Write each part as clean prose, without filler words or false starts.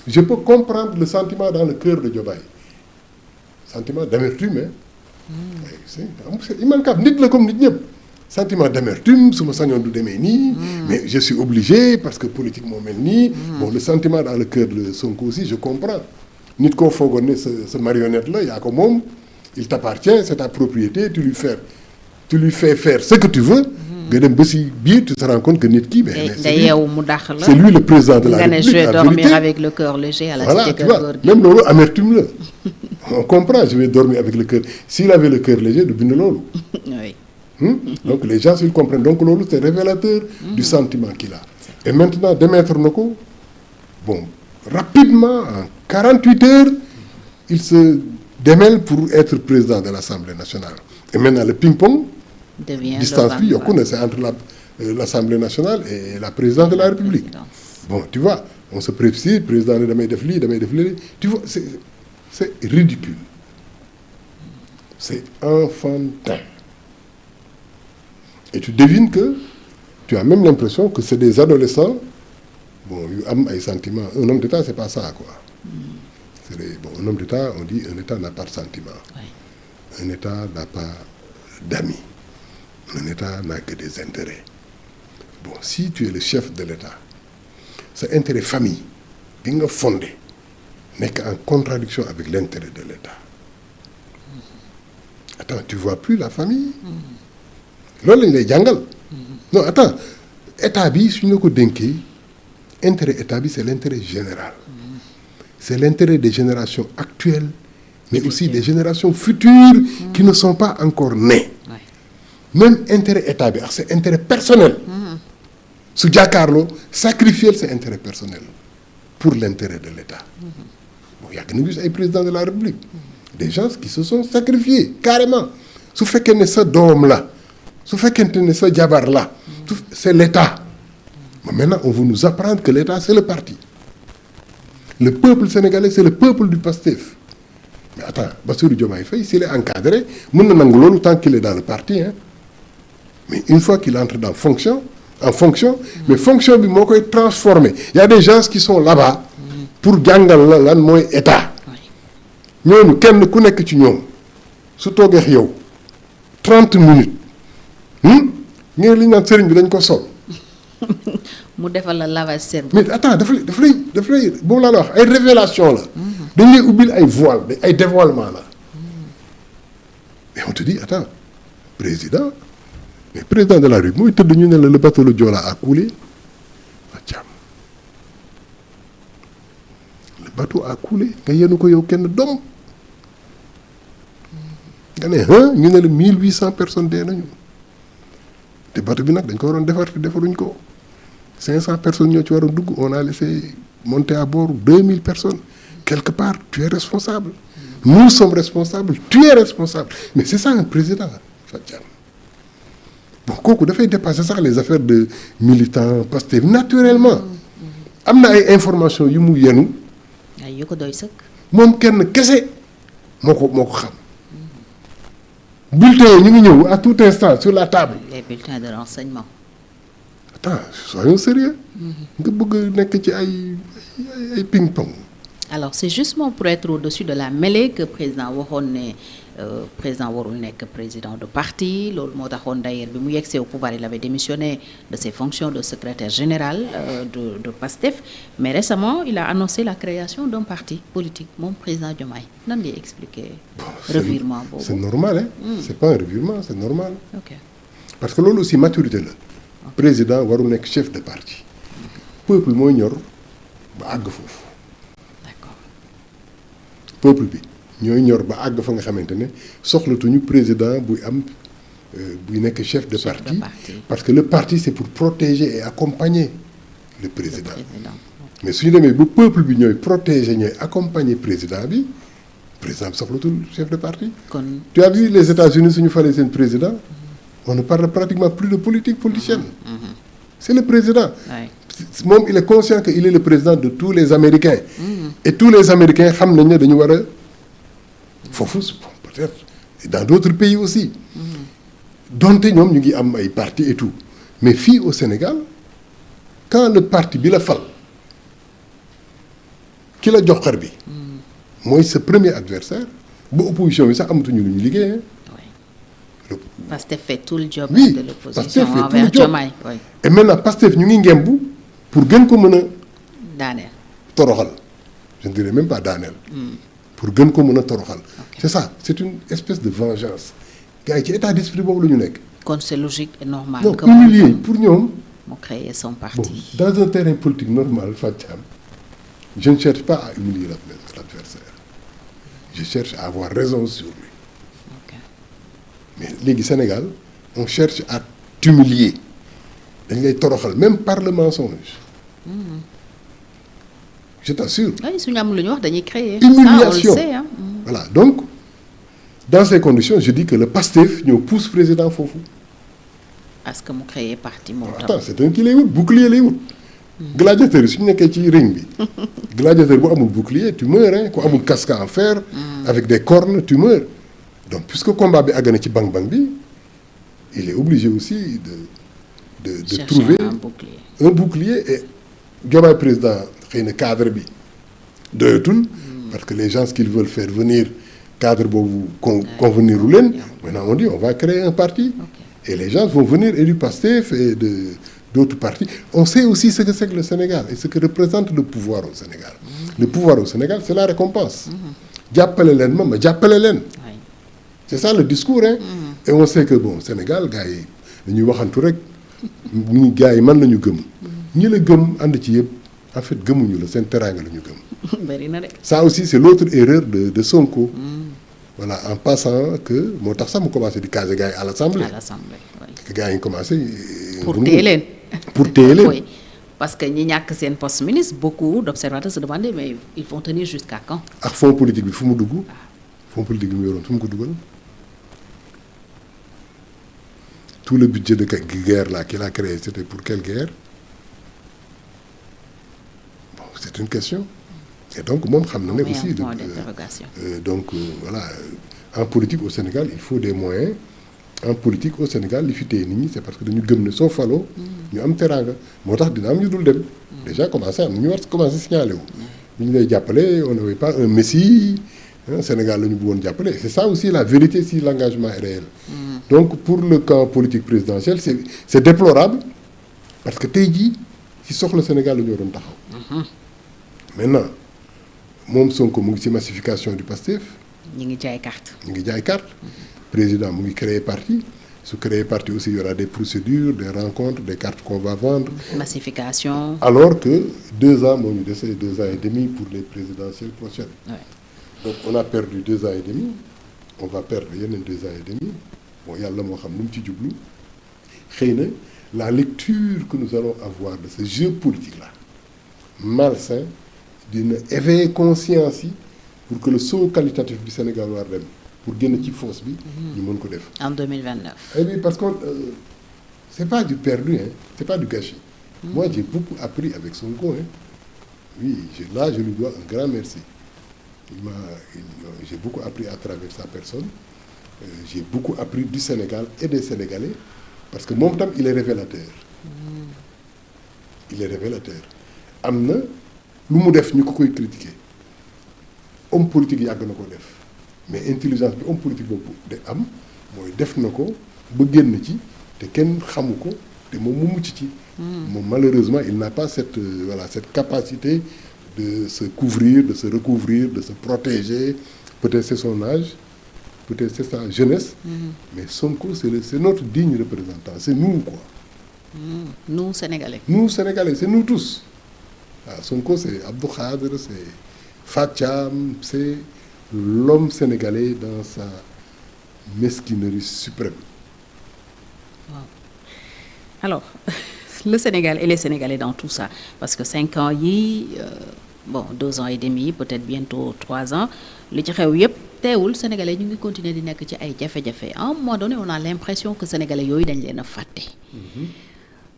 Je peux comprendre le sentiment dans le cœur de Diomaye. Sentiment d'amertume, hein. C'est immanquable. Nit la comme nit ñëpp. Sentiment d'amertume, su ma sañoon du demee nii. Mais je suis obligé parce que politique moo mel nii. Bon, le sentiment dans le cœur de Sonko aussi, je comprends. Nit koo foogoon ne sa marionnette la yaa ko moom. Il t'appartient, c'est ta propriété, tu lui fais faire ce que tu veux. nga dem ba si biir tu te rends compte que nit ki c'est lui le président de la République. Je vais dormir avec le cœur léger à la voilà, tu vois, même loolu amertume la. On comprend, je vais dormir avec le cœur. S'il avait le cœur léger du bind loolu. Oui. Donc les gens ils comprennent. Donc loolu c'est révélateur du sentiment qu'il a. Et maintenant démettre na ko bon rapidement en 48 heures il se démêle pour être président de l'Assemblée nationale. Et maintenant le ping-pong distance bi yokku na c'est entre l'Assemblée nationale et la présidence de la République. Bon, tu vois, on se précise, président ne damay def lii damay def lii. Tu vois, c'est ridicule. C'est enfantin. Et tu devines que tu as même l'impression que c'est des adolescents bon yu am ay sentiments. Un homme d'État c'est pas ça quoi. Un homme d'État on dit un État n'a pas de sentiments. Oui. Un État n'a pas d'amis. Un État n'a que des intérêts. Bon, si tu es le chef de l'État, sa intérêt famille bi nga fondé nekk en contradiction avec l'intérêt de l'État. Attends, tu vois plus la famille. Loolu lañ lay jàngal. Non, attends, État bi suñu la ko dénkee intérêt État bi c'est l'intérêt général. C'est l'intérêt des générations actuelles, mais aussi des générations futures qui ne sont pas encore nées. Même intérêt État bi ak c'est intérêt personnel. Su jàkkaarloo sacrifier ses intérêts personnels pour l'intérêt de l'État. Bon, yàgg na gis ay présidents de la République. Des gens qui se sont sacrifiés carrément. Su fekkee ne sa doom la su fekkente ne sa jabar la c'est l'État. Mais maintenant on veut nous apprendre que l'État c'est le parti. Le peuple sénégalais c'est le peuple du PASTEF. Mais attends, Bassirou Diomaye Faye s'il est encadré mën na nangu loolu tant qu'il est dans le parti hein. Mais une fois qu'il entre en fonction mais fonction bi moo koy transformer. Il y a des gens qui sont là-bas pour jàngal la lan mooy État. ñooñu kenn ku nekk ci ñoom su toogee ak yow 30 minutes ngeen li ñu naan sëriñ bi dañ ko sol. mu defal la lavage cerveau. Mais attends daf lay boobu laa la wax ay révélation la. dañ lay ubbil ay voile ay dévoilement la. mais on te dit attends président mais président de la République mooy tëdd ñu ne la le bateau le Joola a coulé le bateau a coulé nga yenu ko yow kenn doom nga ne ñu ne la 1800 personnes dee nañu te bateau bi nag dañ ko waroon defar te defaruñ ko 500 personnes ñoo ci waroon dugg on a laissé monter à bord 2000 personnes quelque part tu es responsable nous sommes responsables tu es responsable mais c'est ça un président Fatia. Bon kooku dafay dépasser sax les affaires de militants Pastef naturellement am na ay informations yu mu yenu ay yu ko doy sëkk moom kenn kese moo ko xam bulletins yi ñu ngi ñëw à tout instant sur la table. Les bulletins de renseignement. Attends, soyons sérieux. nga bëgg nekk ci ay ping-pong. Alors c'est justement pour être au-dessus de la mêlée que président waxoon ne président warul nekk président de parti loolu moo taxoon d'ailleurs bi mu yegsee au pouvoir il avait démissionné de ses fonctions de secrétaire général de PASTEF mais récemment il a annoncé la création d'un parti politique moom président Diomaye nan ngay expliquer revirement boobu. C'est normal hein. C'est pas un revirement, c'est normal. OK. Parce que loolu aussi maturité la. Président warul nekk chef de parti. Peuple mooy ñor ba àgg foofu. Peuple bi ñooy ñor ba àgg fa nga xamante ne soxlatuñu président buy am buy nekk chef de parti parce que le parti c'est pour protéger et accompagner le président. Mais suñu demee ba peuple bi ñooy protéger ñooy accompagner président bi soxlatul chef de parti. Tu as vu les États-Unis suñu falee seen président on ne parle pratiquement plus de politique politicienne. C'est le président. Moom il est conscient que il est le président de tous les Américains. Et tous les Américains xam nañ ne dañu war a foofu peut-être dans d'autres pays aussi. donte ñoom ñu ngi am ay parti et tout mais fii au Sénégal quand le parti bi la fal ki la jox xar bi. mooy sa premier adversaire ba opposition bi sax amatuñu lu ñu liggéey. Pastef fait tout le job. oui de l'opposition Pastef fait tout envers le job. Diomaye. Oui. et maintenant Pastef ñu ngi ngemb pour gën ko mën a daaneel. toroxal je ne dirais même pas daaneel. pour gën ko mën a toroxal. c'est ça c'est une espèce de vengeance gars yi ci état d'esprit boobu la ñu nekk. kon c'est logique et normal. non que humilier pour ñoom. mu créer son Bon, parti. dans un terrain politique normal Fatou, je ne cherche pas à humilier l'adversaire je cherche à avoir raison sur lui. Ok. mais léegi Sénégal on cherche à t'humilier dañ lay toroxal même par le mensonge. Je t'assure. oui suñu am lu ñu wax dañuy créer. Humiliation. ça on le sait hein. Voilà donc dans ces conditions je dis que le PASTEF ñoo pousse président foofu. parce que mu créer parti moom tam. attends c'est un kii lay wut bouclier lay wut. gladiateur yi su ñu nekkee ci ring bi. gladiateur bu amul bouclier tu meurs hein ku amul casque en fer. avec des cornes tu meurs. donc puisque combat bi àgg na ci bang bang bi il est obligé aussi de Chercher trouver un bouclier. un bouclier et Diomaye président xëy na cadre bi doyatul. parce que les gens qu'ils veulent faire venir cadre boobu convenir u leen. maintenant on dit on va créer un parti. Ok. Et les gens vont venir et du PASTEF et d'autres partis. On sait aussi ce que c'est que le Sénégal et ce que représente le pouvoir au Sénégal. Le pouvoir au Sénégal, c'est la récompense. Jàppale leen ma jàppale leen. Oui. C'est ça le discours hein. Et on sait que bon Sénégal gars yi dañuy waxantu rek ñi gars yi man la ñu gëm. ñi la gëm ànd ci yëpp en fait gëmuñu la seen teraanga la ñu gëm. bari na de. Ça aussi c'est l'autre erreur de Sonko. Voilà en passant que moo tax sax mu commencé di caser gars yi à l'Assemblée. à l'Assemblée oui. que gars yi commencé. pour téye leen. pour téye leen. oui parce que ñi ñàkk seen poste ministre beaucoup d'observateurs se demandaient mais ils vont tenir jusqu'à quand. ak fonds politique bi fu mu dugg. fonds politique bi mu yoroon fu mu ko dugal. tout le budget de guerre là qu'il a créé c'était pour quelle guerre. Bon c'est une question. Et donc moom xam na ne aussi voilà en politique au Sénégal il faut des moyens en politique au Sénégal li fi téye nit ñi c'est parce que dañu gëm ne soo faloo ñu am teraanga moo tax dina am ñu dul dem déjà commencé am ñu war commencé signalé wu ñu lay jàppale on n'avait pas un messie Sénégal la ñu bëggoon jàppale c'est ça aussi la vérité si l'engagement est réel donc pour le camp politique présidentiel c'est déplorable parce que tey jii ci soxla Sénégal la ñu waroon taxaw maintenant moom Sonko mu ngi ci massification du PASTEF. ñu ngi jaay carte. ñu ngi jaay carte. président mu ngi créer parti su créer parti aussi il y aura des procédures des rencontres des cartes qu'on va vendre. massification. alors que 2 ans moo ñu dese 2 ans et demi pour les présidentielles prochaines. Ouais. donc on a perdu 2 ans et demi on va perdre yeneen 2 ans et demi bon yàlla moo xam nu mu ci jublu xëy na la lecture que nous allons avoir de ce jeu politique là malsain. dina éveiller conscience yi pour que le saut qualitatif du Sénégal war dem pour génn ci fosse bi. ñu mën ko def. en 2029. et puis parce que c'est pas du perdu hein c'est pas du gâchis. Moi j'ai beaucoup appris avec Sonko hein oui je lui dois un grand merci j'ai beaucoup appris à travers sa personne j'ai beaucoup appris du Sénégal et des Sénégalais parce que moom tam il est révélateur. il est révélateur am na. lu mu def ñu ko koy critiquer homme politique yàgg na ko def mais intelligence bi homme politique boobu de am mooy def na ko ba génn ci te kenn xamu ko te moom mu mucc ci. moom malheureusement il n'a pas cette cette capacité de se couvrir de se recouvrir de se protéger peut-être c'est son âge peut-être c'est sa jeunesse. Mais Sonko c'est notre digne représentant c'est nous quoi. nous Sénégalais. nous Sénégalais c'est nous tous. waaw Sonko c'est Abdou Khadre c'est Fathiam c'est l'homme sénégalais dans sa mesquinerie suprême. Wow. Alors le Sénégal et les Sénégalais dans tout ça parce que 5 ans yi bon 2 ans et demi peut-être bientôt 3 ans li ci xew yépp teewul Sénégalais ñu ngi continuer di nekk ci ay jafe-jafe à un moment donné on a l'impression que Sénégalais yooyu dañ leen a fàtte.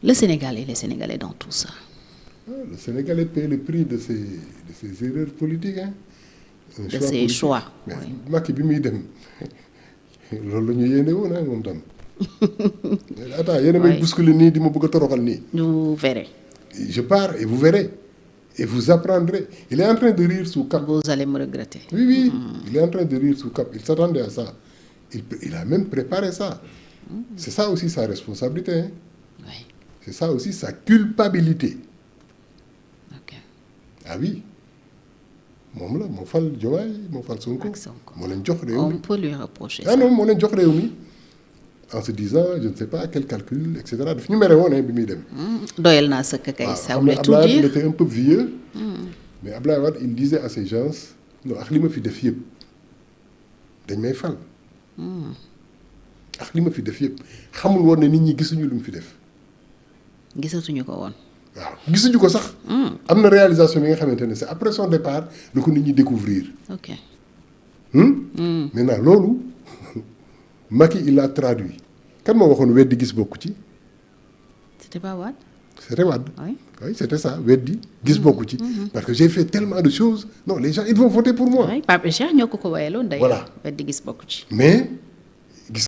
Le Sénégal et les Sénégalais dans tout ça. Le Sénégalais paie le prix de ses erreurs politiques hein. De ses choix. mais Macky bi muy dem loolu la ñu yéene woon ah moom tam. attends yéen a may bousculer nii di ma bëgg a toroxal nii. Vous verrez. je pars et vous verrez Et vous apprendrez. Il est en train de rire sous cap. Vous allez me regretter. Oui, oui, il est en train de rire sous cap. Il s'attendait à ça. Il a même préparé ça. C'est ça aussi sa responsabilité. Hein. Oui. C'est ça aussi sa culpabilité. Ok. Ah oui. moom la moo fal Diomaye moo fal Sonko. Ak Sonko. moo leen jox réew On mi. peut lui reprocher Ah ça. non moo leen jox réew mi en se disant je ne sais pas quel calcul et cetera daf ñu mere woon bi muy dem. Doyal naa sëkk kay. waaw Ça xam nga voulait tout Abdoulaye il dire. était un peu vieux. Mais Abdoulaye Wade il disait à ces gens non ak li ma fi def yëpp dañ may fal. ak li ma fi def yëpp xamul woon ne nit ñi gisuñu lu mu fi def. Gisatuñu ko woon. waaw gisuñu ko sax. am na réalisation bi nga xamante ne c'est après son départ la ko nit ñi découvrir. Ok. Maintenant loolu Macky il a traduit kan moo waxoon weddi gis bokku ci. C'était pas Wade. C'était Wade. Oui. Oui, c'était ça weddi gis bokku ci. Parce que j'ai fait tellement de choses non les gens ils vont voter pour moi. Oui Pape Cheikh ñoo ko wayaloon d'ailleurs. Voilà. Weddi gis bokku ci. Mais